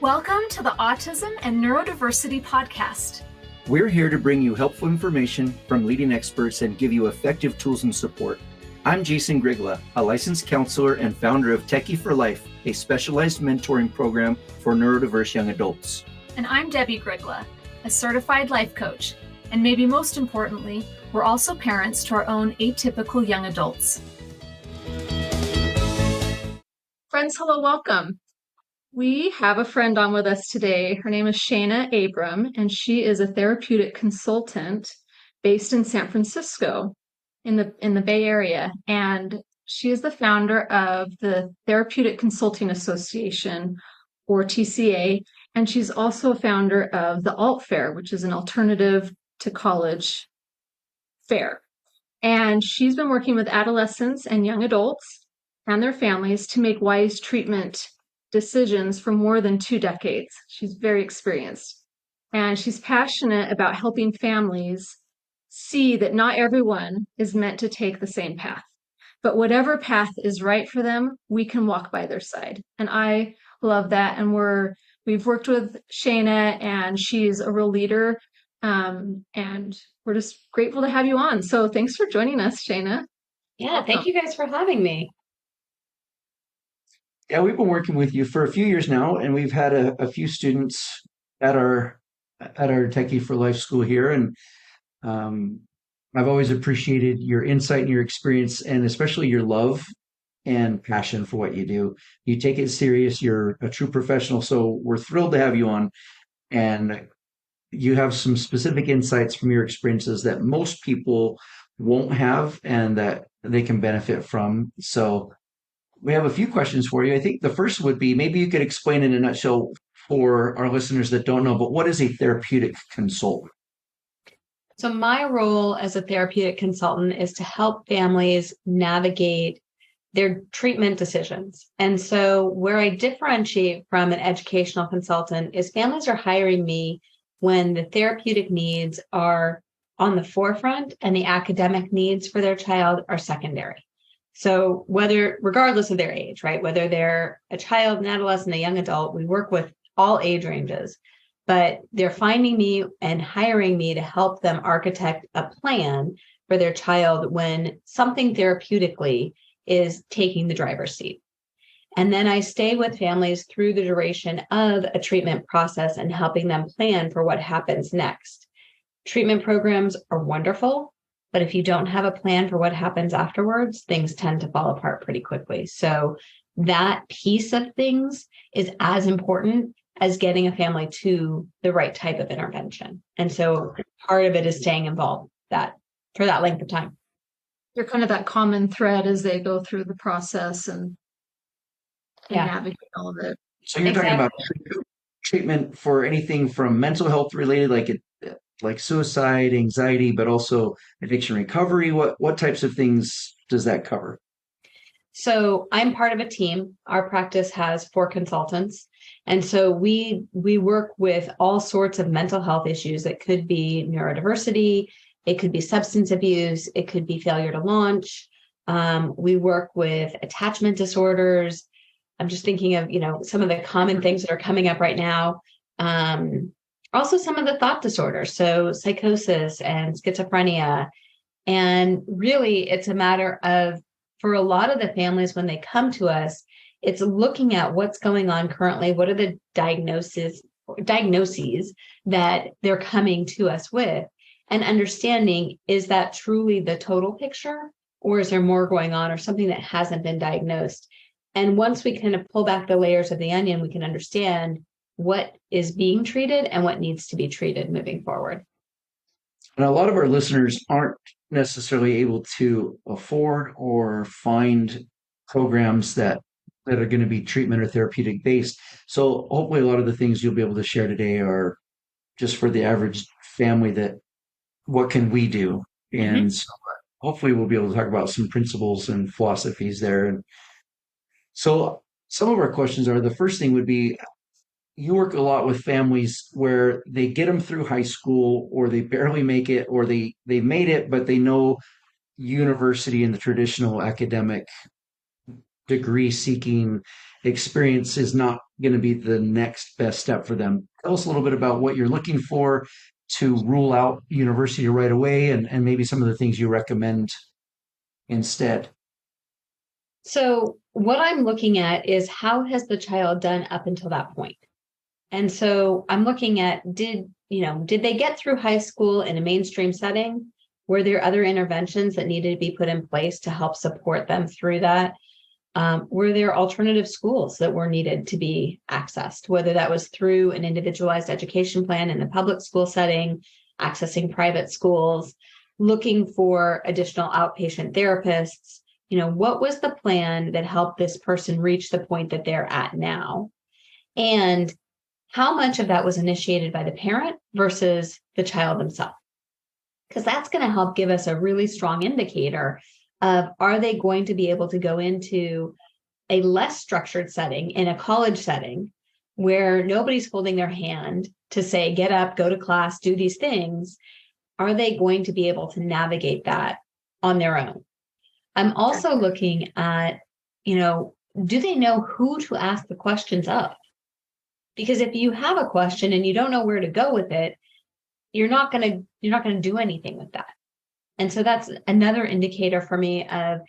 Welcome to the Autism and Neurodiversity Podcast. We're here to bring you helpful information from leading experts and give you effective tools and support. I'm Jason Grigla, a licensed counselor and founder of Techie for Life, a specialized mentoring program for neurodiverse young adults. And I'm Debbie Grigla, a certified life coach. And maybe most importantly, we're also parents to our own atypical young adults. Friends, hello, welcome. We have a friend on with us today. Her name is Shayna Abraham, and she is a therapeutic consultant based in San Francisco in the Bay Area. And she is the founder of the Therapeutic Consulting Association, or TCA, and she's also a founder of the Alt Fair, which is an alternative to college fair. And she's been working with adolescents and young adults and their families to make wise treatment decisions for more than 2 decades. She's very experienced, and she's passionate about helping families see that not everyone is meant to take the same path, but whatever path is right for them, we can walk by their side. And I love that. And we've worked with Shayna, and she's a real leader. And we're just grateful to have you on. So thanks for joining us, Shayna. Yeah, thank you guys for having me. Yeah, we've been working with you for a few years now, and we've had a few students at our Techie for Life school here, and I've always appreciated your insight and your experience, and especially your love and passion for what you do. You take it serious. You're a true professional, so we're thrilled to have you on, and you have some specific insights from your experiences that most people won't have and that they can benefit from. So we have a few questions for you. I think the first would be, maybe you could explain in a nutshell for our listeners that don't know, but what is a therapeutic consultant? So my role as a therapeutic consultant is to help families navigate their treatment decisions. And so where I differentiate from an educational consultant is families are hiring me when the therapeutic needs are on the forefront and the academic needs for their child are secondary. So regardless of their age, right, whether they're a child, an adolescent, a young adult, we work with all age ranges, but they're finding me and hiring me to help them architect a plan for their child when something therapeutically is taking the driver's seat. And then I stay with families through the duration of a treatment process and helping them plan for what happens next. Treatment programs are wonderful, but if you don't have a plan for what happens afterwards, things tend to fall apart pretty quickly. So that piece of things is as important as getting a family to the right type of intervention. And so part of it is staying involved for that length of time. You're kind of that common thread as they go through the process and navigate all of it. So you're talking about treatment for anything from mental health related, like suicide, anxiety, but also addiction recovery. What types of things does that cover? So I'm part of a team. Our practice has 4 consultants. And so we work with all sorts of mental health issues. It could be neurodiversity, it could be substance abuse, it could be failure to launch. We work with attachment disorders. I'm just thinking of, some of the common things that are coming up right now. Also some of the thought disorders, so psychosis and schizophrenia. And really, it's a matter of, for a lot of the families, when they come to us, it's looking at what's going on currently. What are the diagnoses that they're coming to us with, and understanding, is that truly the total picture, or is there more going on, or something that hasn't been diagnosed? And once we kind of pull back the layers of the onion, we can understand what is being treated and what needs to be treated moving forward. And a lot of our listeners aren't necessarily able to afford or find programs that are going to be treatment or therapeutic based. So hopefully a lot of the things you'll be able to share today are just for the average family, that what can we do? And so hopefully we'll be able to talk about some principles and philosophies there. And so some of our questions are, the first thing would be, you work a lot with families where they get them through high school, or they barely make it, or they made it, but they know university and the traditional academic degree seeking experience is not going to be the next best step for them. Tell us a little bit about what you're looking for to rule out university right away, and maybe some of the things you recommend instead. So what I'm looking at is how has the child done up until that point? And so I'm looking at did they get through high school in a mainstream setting? Were there other interventions that needed to be put in place to help support them through that? Were there alternative schools that were needed to be accessed, whether that was through an individualized education plan in the public school setting, accessing private schools, looking for additional outpatient therapists? What was the plan that helped this person reach the point that they're at now? And how much of that was initiated by the parent versus the child themselves? Because that's going to help give us a really strong indicator of, are they going to be able to go into a less structured setting in a college setting where nobody's holding their hand to say, get up, go to class, do these things? Are they going to be able to navigate that on their own? I'm also looking at, do they know who to ask the questions of? Because if you have a question and you don't know where to go with it, you're not going to do anything with that. And so that's another indicator for me of,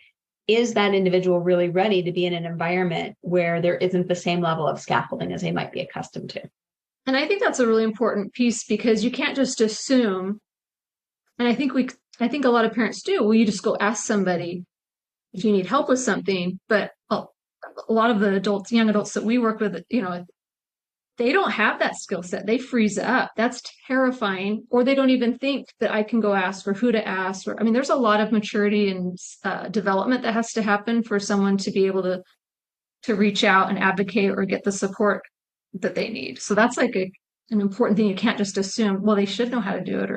is that individual really ready to be in an environment where there isn't the same level of scaffolding as they might be accustomed to? And I think that's a really important piece, because you can't just assume. And I think a lot of parents do. Well, you just go ask somebody if you need help with something. But a lot of the young adults that we work with, they don't have that skill set. They freeze up. That's terrifying. Or they don't even think that I can go ask, or who to ask. There's a lot of maturity and development that has to happen for someone to be able to reach out and advocate or get the support that they need. So that's like an important thing. You can't just assume, well, they should know how to do it,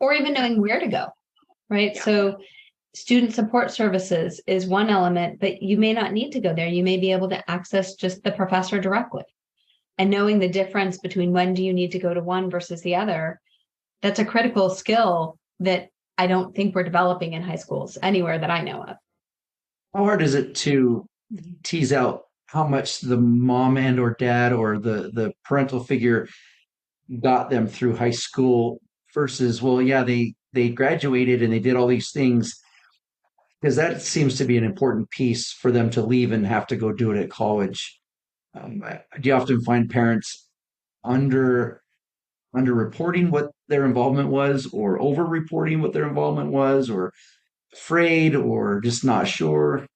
or even knowing where to go, right? Yeah. So student support services is one element, but you may not need to go there. You may be able to access just the professor directly. And knowing the difference between when do you need to go to one versus the other, that's a critical skill that I don't think we're developing in high schools anywhere that I know of. How hard is it to tease out how much the mom and or dad or the parental figure got them through high school versus, well, yeah, they graduated and they did all these things, because that seems to be an important piece for them to leave and have to go do it at college. Do you often find parents under underreporting what their involvement was, or over-reporting what their involvement was, or afraid, or just not sure?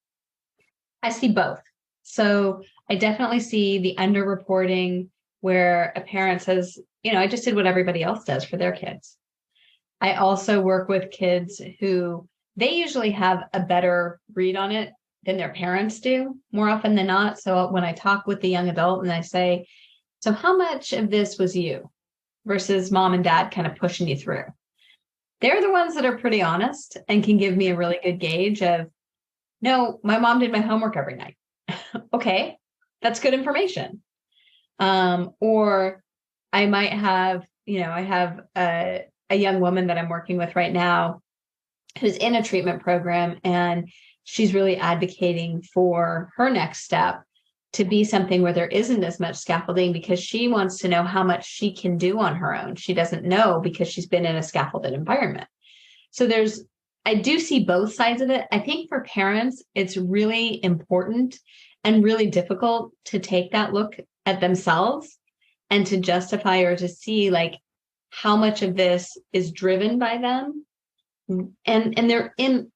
I see both. So I definitely see the underreporting where a parent says, I just did what everybody else does for their kids. I also work with kids who they usually have a better read on it than their parents do more often than not. So when I talk with the young adult and I say, so how much of this was you versus mom and dad kind of pushing you through? They're the ones that are pretty honest and can give me a really good gauge of, no, my mom did my homework every night. Okay, that's good information. Or I might have, I have a young woman that I'm working with right now who's in a treatment program, and she's really advocating for her next step to be something where there isn't as much scaffolding, because she wants to know how much she can do on her own. She doesn't know because she's been in a scaffolded environment. So I do see both sides of it. I think for parents, it's really important and really difficult to take that look at themselves and to justify or to see like how much of this is driven by them. And they're in,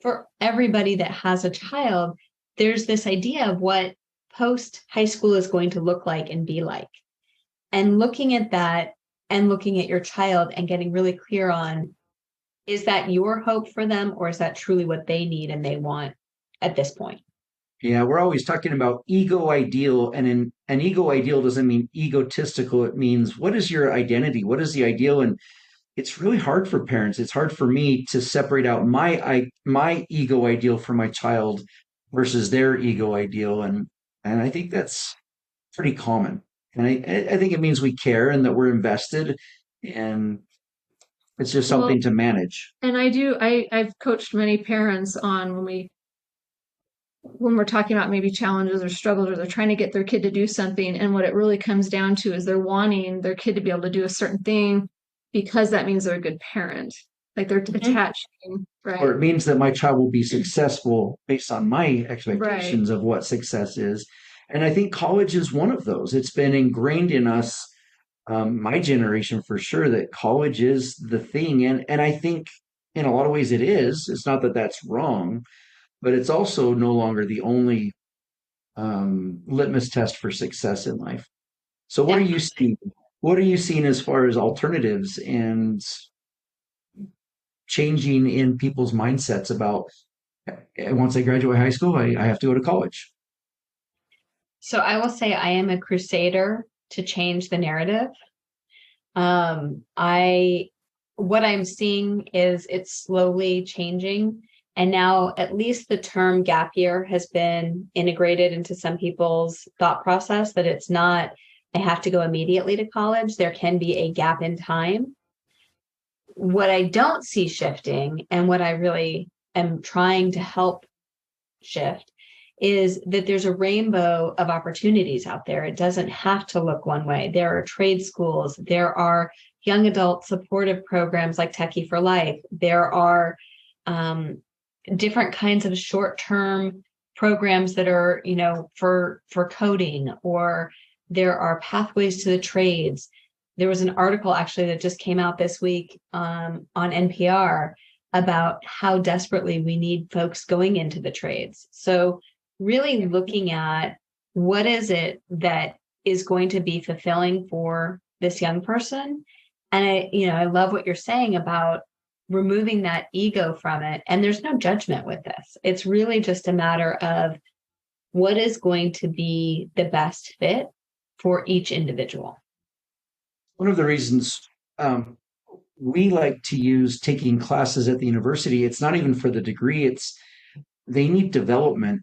for everybody that has a child, there's this idea of what post high school is going to look like and be like. And looking at that and looking at your child and getting really clear on, is that your hope for them, or is that truly what they need and they want at this point? Yeah, we're always talking about ego ideal, and an ego ideal doesn't mean egotistical. It means, what is your identity? What is the ideal? And it's really hard for parents. It's hard for me to separate out my ego ideal for my child versus their ego ideal, and I think that's pretty common. And I think it means we care and that we're invested, and it's just Well, something to manage. and I've coached many parents on when when we're talking about maybe challenges or struggles, or they're trying to get their kid to do something, and what it really comes down to is they're wanting their kid to be able to do a certain thing because that means they're a good parent. Like they're attaching, Or right? it means that my child will be successful based on my Right. expectations of what success is. And I think college is one of those. It's been ingrained in us, my generation for sure, that college is the thing. And I think in a lot of ways it is. It's not that that's wrong, but it's also no longer the only litmus test for success in life. So what are Yeah. you seeing? What are you seeing as far as alternatives and changing in people's mindsets about once I graduate high school, I have to go to college. So I will say I am a crusader to change the narrative. I what I'm seeing is it's slowly changing. And now at least the term gap year has been integrated into some people's thought process that it's not, I have to go immediately to college. There can be a gap in time. What I don't see shifting, and what I really am trying to help shift, is that there's a rainbow of opportunities out there. It doesn't have to look one way. There are trade schools, there are young adult supportive programs like Techie for Life, there are different kinds of short-term programs that are, for coding, or there are pathways to the trades. There was an article actually that just came out this week on NPR about how desperately we need folks going into the trades. So really looking at what is it that is going to be fulfilling for this young person. And I love what you're saying about removing that ego from it. And there's no judgment with this. It's really just a matter of what is going to be the best fit for each individual. One of the reasons we like to use taking classes at the university, it's not even for the degree, it's they need development,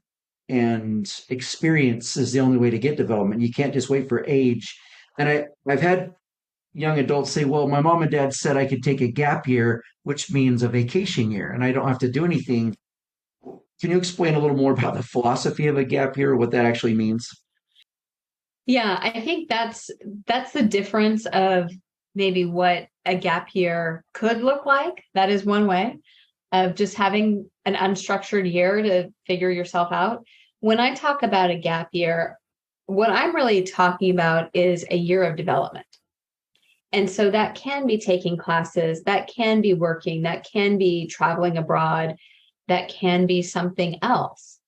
and experience is the only way to get development. You can't just wait for age. And I've had young adults say, well, my mom and dad said I could take a gap year, which means a vacation year, and I don't have to do anything. Can you explain a little more about the philosophy of a gap year, what that actually means? Yeah, I think that's the difference of maybe what a gap year could look like. That is one way of just having an unstructured year to figure yourself out. When I talk about a gap year, what I'm really talking about is a year of development. And so that can be taking classes, that can be working, that can be traveling abroad, that can be something else.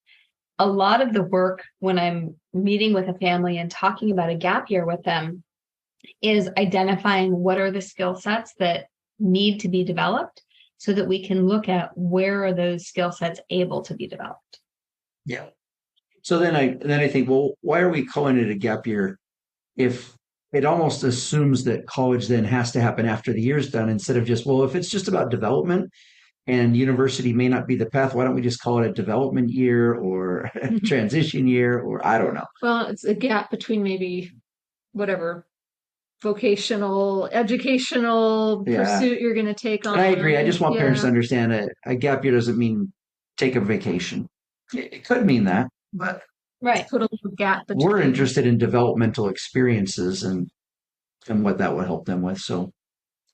A lot of the work when I'm meeting with a family and talking about a gap year with them is identifying what are the skill sets that need to be developed so that we can look at where are those skill sets able to be developed. Yeah. So then I think, well, why are we calling it a gap year if it almost assumes that college then has to happen after the year's done instead of just, well, if it's just about development and university may not be the path, why don't we just call it a development year or a transition year, or I don't know. Well, it's a gap between maybe whatever vocational, educational Yeah. pursuit you're going to take And I agree. I on. just want parents to Yeah, understand that a gap year doesn't mean take a vacation. It could mean that, but just Right. put a little gap we're between. interested in developmental experiences and what that would help them with. So,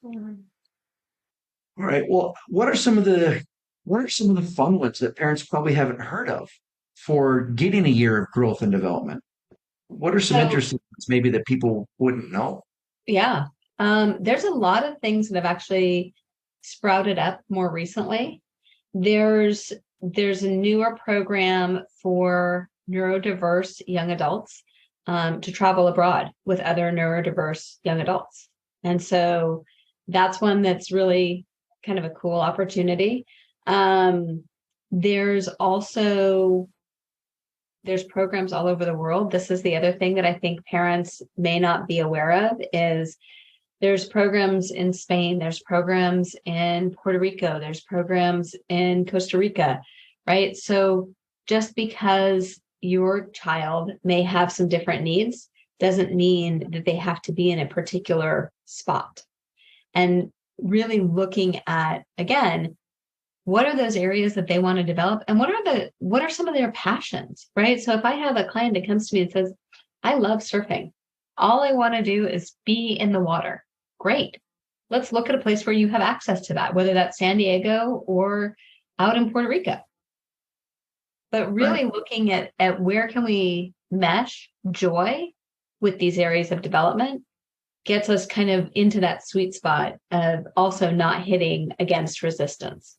all right. Well, what are some of the fun ones that parents probably haven't heard of for getting a year of growth and development? What are some So, interesting ones maybe that people wouldn't know? yeah, there's a lot of things that have actually sprouted up more recently. There's there's a newer program for neurodiverse young adults to travel abroad with other neurodiverse young adults. And so that's one that's really kind of a cool opportunity. Um, there's also there's programs all over the world. This is the other thing that I think parents may not be aware of is there's programs in Spain, there's programs in Puerto Rico, there's programs in Costa Rica, right? So just because your child may have some different needs doesn't mean that they have to be in a particular spot. And really looking at, again, what are those areas that they want to develop, and what are some of their passions, right? So if I have a client that comes to me and says, I love surfing, all I want to do is be in the water. Great. Let's look at a place where you have access to that, whether that's San Diego or out in Puerto Rico. But really looking at where can we mesh joy with these areas of development gets us kind of into that sweet spot of also not hitting against resistance.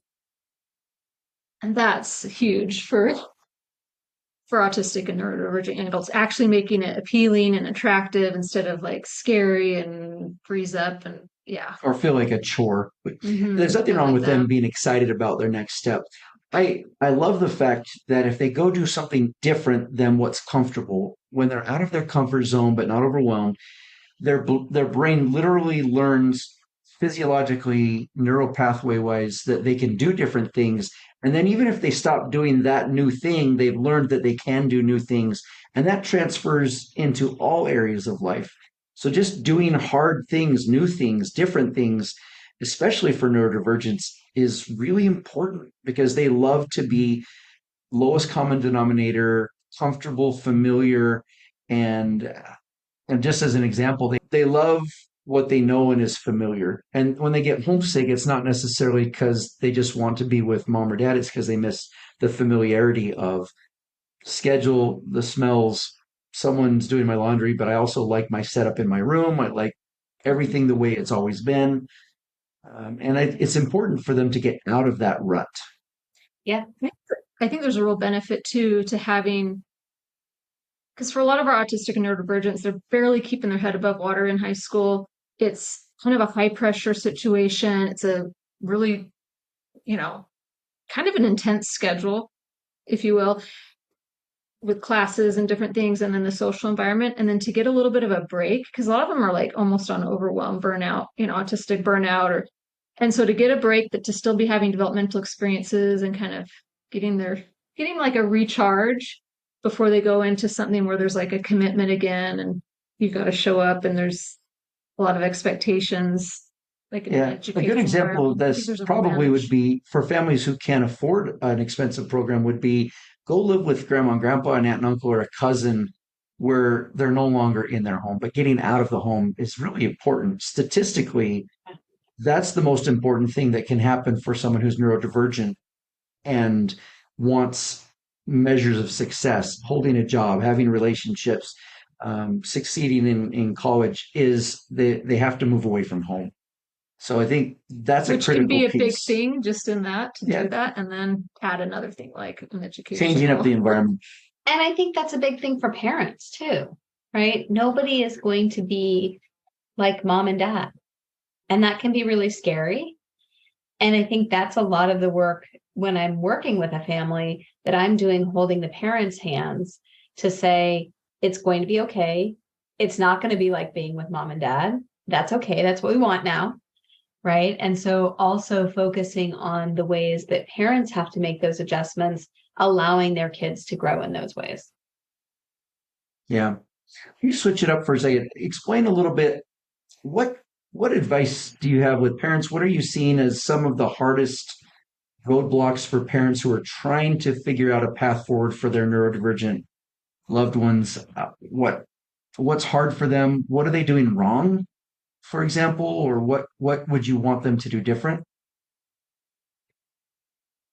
And that's huge for autistic and neurodivergent adults, actually making it appealing and attractive instead of like scary and freeze up and or feel like a chore. There's nothing wrong with them being excited about their next step. I love the fact that if they go do something different than what's comfortable, when they're out of their comfort zone but not overwhelmed, their brain literally learns physiologically, neural pathway wise, that they can do different things. And then even if they stop doing that new thing, they've learned that they can do new things. And that transfers into all areas of life. So just doing hard things, new things, different things, especially for neurodivergence, is really important because they love to be lowest common denominator, comfortable, familiar, and just as an example, they love what they know and is familiar. And when they get homesick, it's not necessarily because they just want to be with mom or dad. It's because they miss the familiarity of schedule, the smells. Someone's doing my laundry, but I also like my setup in my room. I like everything the way it's always been. It's important for them to get out of that rut. Yeah. I think there's a real benefit too to having, because for a lot of our autistic and neurodivergents, they're barely keeping their head above water in high school. It's kind of a high pressure situation. It's a really, kind of an intense schedule, if you will, with classes and different things, and then the social environment. And then to get a little bit of a break, because a lot of them are like almost on overwhelm, burnout, autistic burnout, and so to get a break, that to still be having developmental experiences and kind of getting like a recharge before they go into something where there's like a commitment again and you've got to show up and there's a lot of expectations. Like a good example of this probably would be for families who can't afford an expensive program would be go live with grandma and grandpa, an aunt and uncle, or a cousin where they're no longer in their home. But getting out of the home is really important. Statistically, that's the most important thing that can happen for someone who's neurodivergent and wants measures of success, holding a job, having relationships, succeeding in college, is they have to move away from home. So I think that's a critical piece. Which can be a big thing just in that, to do that, and then add another thing like an education. Changing up the environment. And I think that's a big thing for parents too, right? Nobody is going to be like mom and dad. And that can be really scary. And I think that's a lot of the work when I'm working with a family that I'm doing, holding the parents' hands to say, it's going to be okay. It's not going to be like being with mom and dad. That's okay. That's what we want now. Right. And so also focusing on the ways that parents have to make those adjustments, allowing their kids to grow in those ways. Yeah. Can you switch it up for a second? Explain a little bit, what advice do you have with parents? What are you seeing as some of the hardest roadblocks for parents who are trying to figure out a path forward for their neurodivergent loved ones? What's hard for them? What are they doing wrong, for example, or what would you want them to do different?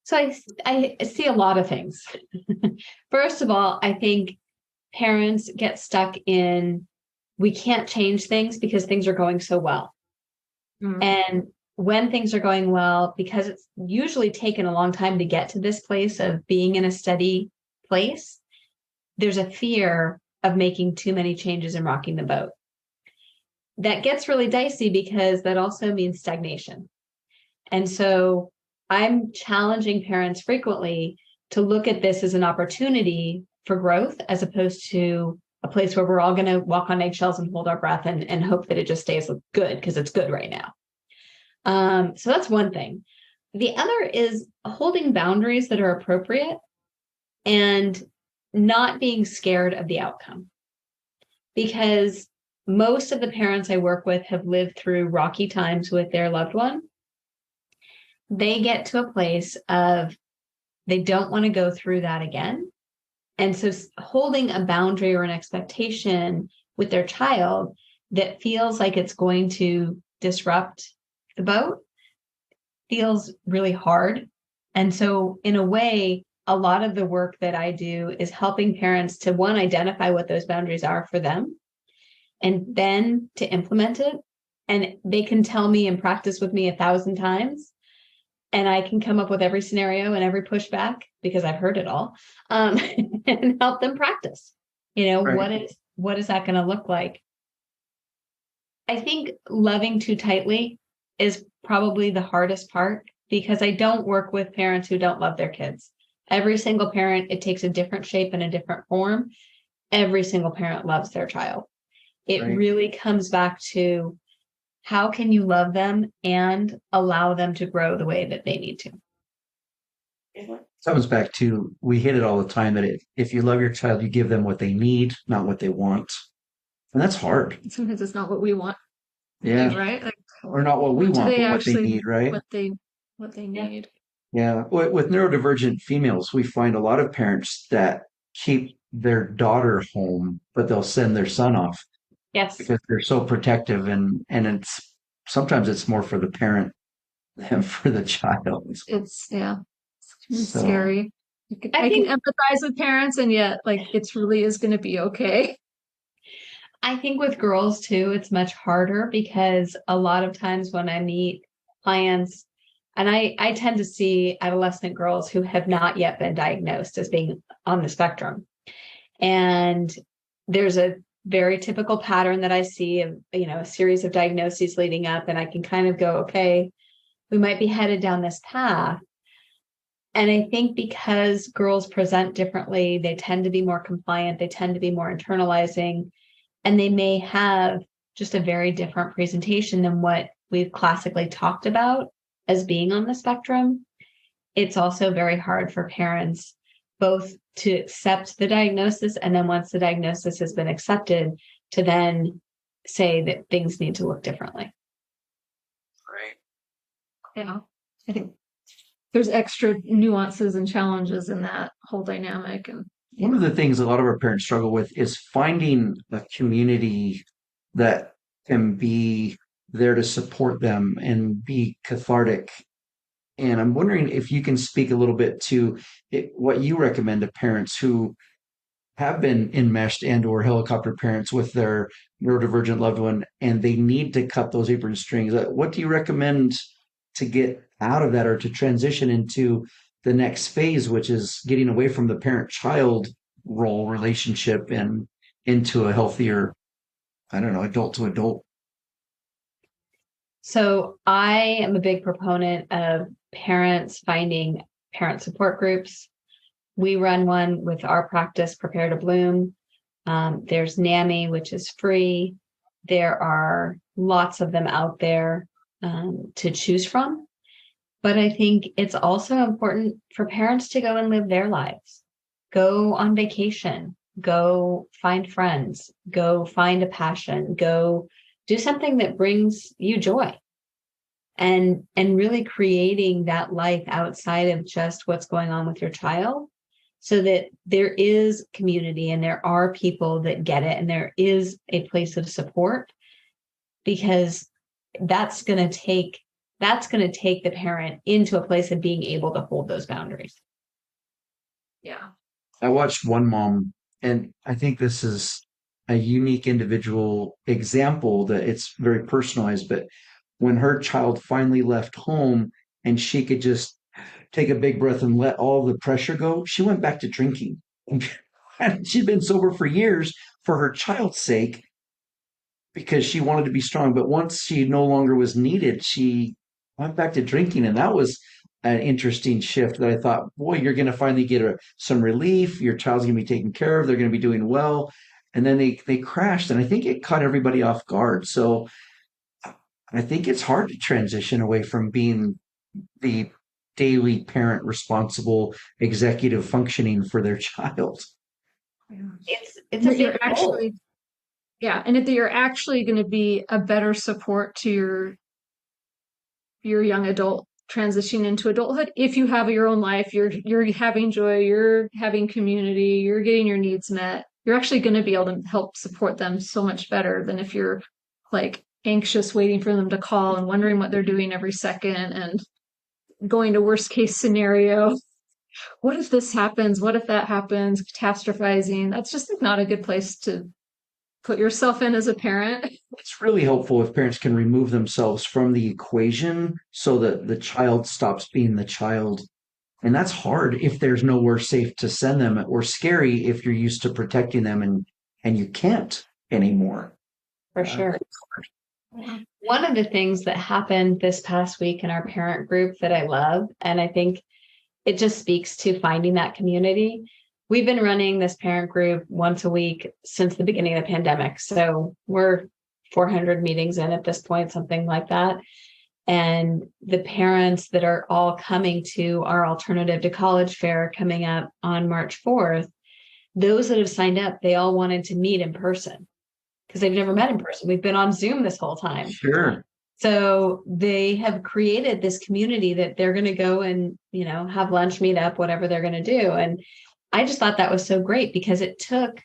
So I see a lot of things. First of all, I think parents get stuck in, we can't change things because things are going so well. Mm-hmm. And when things are going well, because it's usually taken a long time to get to this place of being in a steady place, there's a fear of making too many changes and rocking the boat. That gets really dicey because that also means stagnation. And so I'm challenging parents frequently to look at this as an opportunity for growth, as opposed to a place where we're all going to walk on eggshells and hold our breath and hope that it just stays good because it's good right now. So that's one thing. The other is holding boundaries that are appropriate and not being scared of the outcome. Because most of the parents I work with have lived through rocky times with their loved one. they get to a place of they don't want to go through that again. And so holding a boundary or an expectation with their child that feels like it's going to disrupt the boat feels really hard. And so in a way, a lot of the work that I do is helping parents to, one, identify what those boundaries are for them, and then to implement it. And they can tell me and practice with me 1,000 times. And I can come up with every scenario and every pushback because I've heard it all, and help them practice. Right. What is that going to look like? I think loving too tightly is probably the hardest part because I don't work with parents who don't love their kids. Every single parent, it takes a different shape and a different form. Every single parent loves their child. It Right. really comes back to how can you love them and allow them to grow the way that they need to. Comes back to, we hit it all the time, that if you love your child, you give them what they need, not what they want. And that's hard. Sometimes it's not what we want, Yeah. right? Like, Or not what we what do want, they but what they actually, need, right? what they Yeah. need? Yeah. With neurodivergent females, we find a lot of parents that keep their daughter home, but they'll send their son off Yes. because they're so protective, and it's sometimes it's more for the parent than for the child. Yeah, it's So scary. I I can think empathize with parents, and yet, like, it's really is going to be okay. I think with girls too, it's much harder because a lot of times when I meet clients, and I tend to see adolescent girls who have not yet been diagnosed as being on the spectrum. And there's a very typical pattern that I see of, a series of diagnoses leading up, and I can kind of go, okay, we might be headed down this path. And I think because girls present differently, they tend to be more compliant, they tend to be more internalizing, and they may have just a very different presentation than what we've classically talked about as being on the spectrum. It's also very hard for parents both to accept the diagnosis, and then once the diagnosis has been accepted, to then say that things need to look differently. right. Yeah, I think there's extra nuances and challenges in that whole dynamic. And One of the things a lot of our parents struggle with is finding a community that can be there to support them and be cathartic. And I'm wondering if you can speak a little bit to what you recommend to parents who have been enmeshed and or helicopter parents with their neurodivergent loved one, and they need to cut those apron strings. What do you recommend to get out of that, or to transition into the next phase, which is getting away from the parent-child role relationship and into a healthier, I don't know, adult to adult? So I am a big proponent of parents finding parent support groups. We run one with our practice, Prepare to Bloom. There's NAMI, which is free. There are lots of them out there to choose from. But I think it's also important for parents to go and live their lives, go on vacation, go find friends, go find a passion, go do something that brings you joy, and really creating that life outside of just what's going on with your child, so that there is community and there are people that get it and there is a place of support, because that's going to take the parent into a place of being able to hold those boundaries. yeah, I watched one mom, and I think this is a unique individual example, that it's very personalized, but when her child finally left home and she could just take a big breath and let all the pressure go, she went back to drinking. And she'd been sober for years for her child's sake because she wanted to be strong. But once she no longer was needed, she went back to drinking. And that was an interesting shift that I thought, boy, you're going to finally get some relief. Your child's going to be taken care of. They're going to be doing well. And then they crashed. And I think it caught everybody off guard. So I think it's hard to transition away from being the daily parent responsible executive functioning for their child. yeah. It's And a that big you're role. actually, yeah, and that you're actually going to be a better support to your young adult transitioning into adulthood, if you have your own life, you're having joy, you're having community, you're getting your needs met, you're actually going to be able to help support them so much better than if you're like anxious, waiting for them to call and wondering what they're doing every second and going to worst case scenario. What if this happens? What if that happens? Catastrophizing. That's just like not a good place to put yourself in as a parent. It's really helpful if parents can remove themselves from the equation so that the child stops being the child. And that's hard if there's nowhere safe to send them, or scary if you're used to protecting them and you can't anymore. For sure. One of the things that happened this past week in our parent group that I love, and I think it just speaks to finding that community. We've been running this parent group once a week since the beginning of the pandemic. So we're 400 meetings in at this point, something like that. And the parents that are all coming to our Alternative to College Fair coming up on March 4th, those that have signed up, they all wanted to meet in person because they've never met in person. We've been on Zoom this whole time. Sure. So they have created this community that they're going to go and, have lunch, meet up, whatever they're going to do. And I just thought that was so great because it took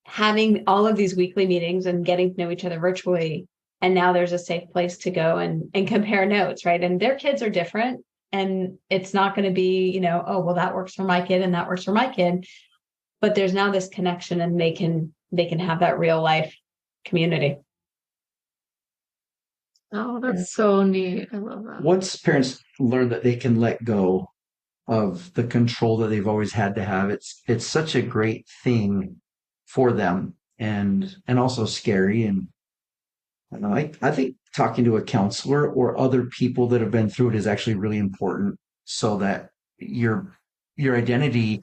having all of these weekly meetings and getting to know each other virtually. And now there's a safe place to go and compare notes, right? And their kids are different. And it's not going to be, oh, well, that works for my kid and that works for my kid. But there's now this connection and they can have that real life community. Oh, that's so neat. I love that. Once parents learn that they can let go of the control that they've always had to have, it's such a great thing for them and also scary. And I think talking to a counselor or other people that have been through it is actually really important so that your identity,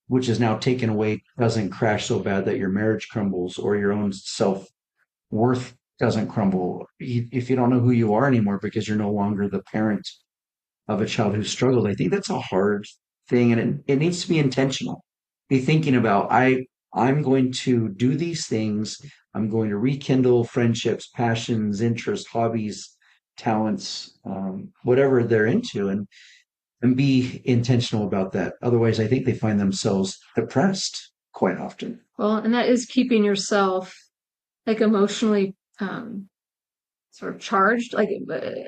which is now taken away, doesn't crash so bad that your marriage crumbles or your own self-worth doesn't crumble. If you don't know who you are anymore because you're no longer the parent of a child who struggled, I think that's a hard thing. And it needs to be intentional. Be thinking about, I'm going to do these things. I'm going to rekindle friendships, passions, interests, hobbies, talents, whatever they're into, and be intentional about that. Otherwise, I think they find themselves depressed quite often. Well, and that is keeping yourself like emotionally sort of charged, like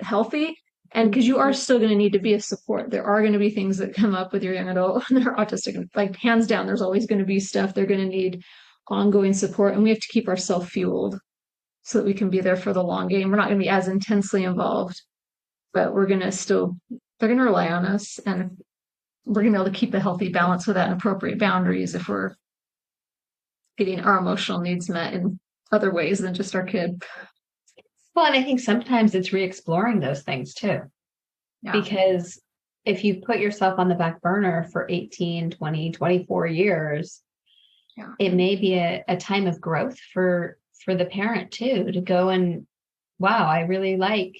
healthy. And because you are still going to need to be a support. There are going to be things that come up with your young adult and they're autistic. Like hands down, there's always going to be stuff. They're going to need ongoing support. And we have to keep ourselves fueled so that we can be there for the long game. We're not going to be as intensely involved, but we're going to they're going to rely on us. And we're going to be able to keep a healthy balance with that and appropriate boundaries if we're getting our emotional needs met in other ways than just our kid. Well, and I think sometimes it's re-exploring those things too. Yeah. Because if you put yourself on the back burner for 18, 20, 24 years, it may be a time of growth for the parent too, to go and, wow, I really like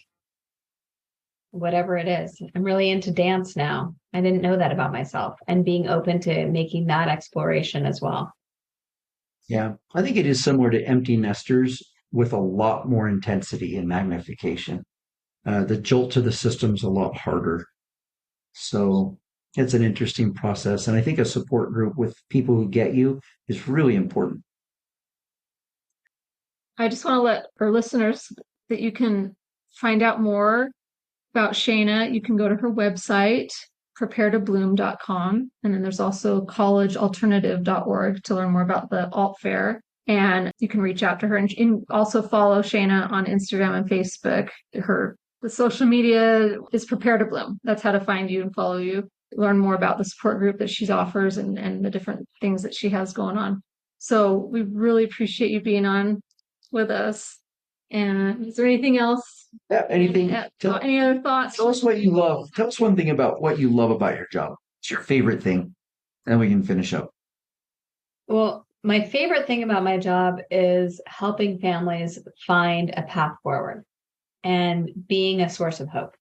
whatever it is. I'm really into dance now. I didn't know that about myself, and being open to making that exploration as well. Yeah, I think it is similar to empty nesters with a lot more intensity and magnification. The jolt to the system's a lot harder. So it's an interesting process. And I think a support group with people who get you is really important. I just want to let our listeners that you can find out more about Shayna. You can go to her website, preparetobloom.com. And then there's also collegealternative.org to learn more about the alt fair. And you can reach out to her and also follow Shayna on Instagram and Facebook. The social media is Prepare to Bloom. That's how to find you and follow you. Learn more about the support group that she offers and the different things that she has going on. So we really appreciate you being on with us. And is there anything else? Yeah, anything? Any other thoughts? Tell us what you love. Tell us one thing about what you love about your job. It's your favorite thing. Then we can finish up. Well, my favorite thing about my job is helping families find a path forward and being a source of hope.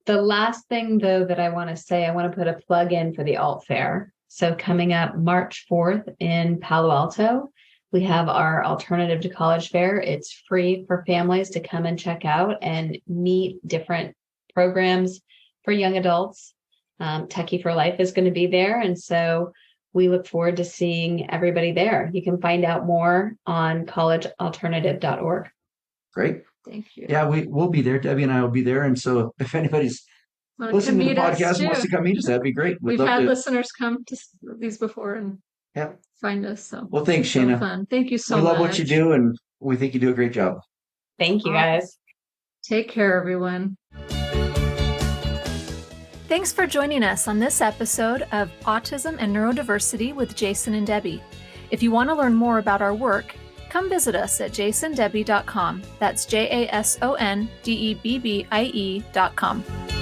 The last thing, though, that I want to say, I want to put a plug in for the alt fair. So coming up March 4th in Palo Alto, we have our Alternative to College Fair. It's free for families to come and check out and meet different programs, for young adults. Techie for Life is going to be there. And so we look forward to seeing everybody there. You can find out more on collegealternative.org. Great. Thank you. Yeah, we'll be there. Debbie and I will be there. And so if anybody's listening to the podcast and wants to come meet us, that'd be great. We've had listeners come to these before and find us. So well, thanks, Shayna. Fun. Thank you so much. We love what you do, and we think you do a great job. Thank you, guys. Take care, everyone. Thanks for joining us on this episode of Autism and Neurodiversity with Jason and Debbie. If you want to learn more about our work, come visit us at jasondebbie.com. That's JASONDEBBIE.com.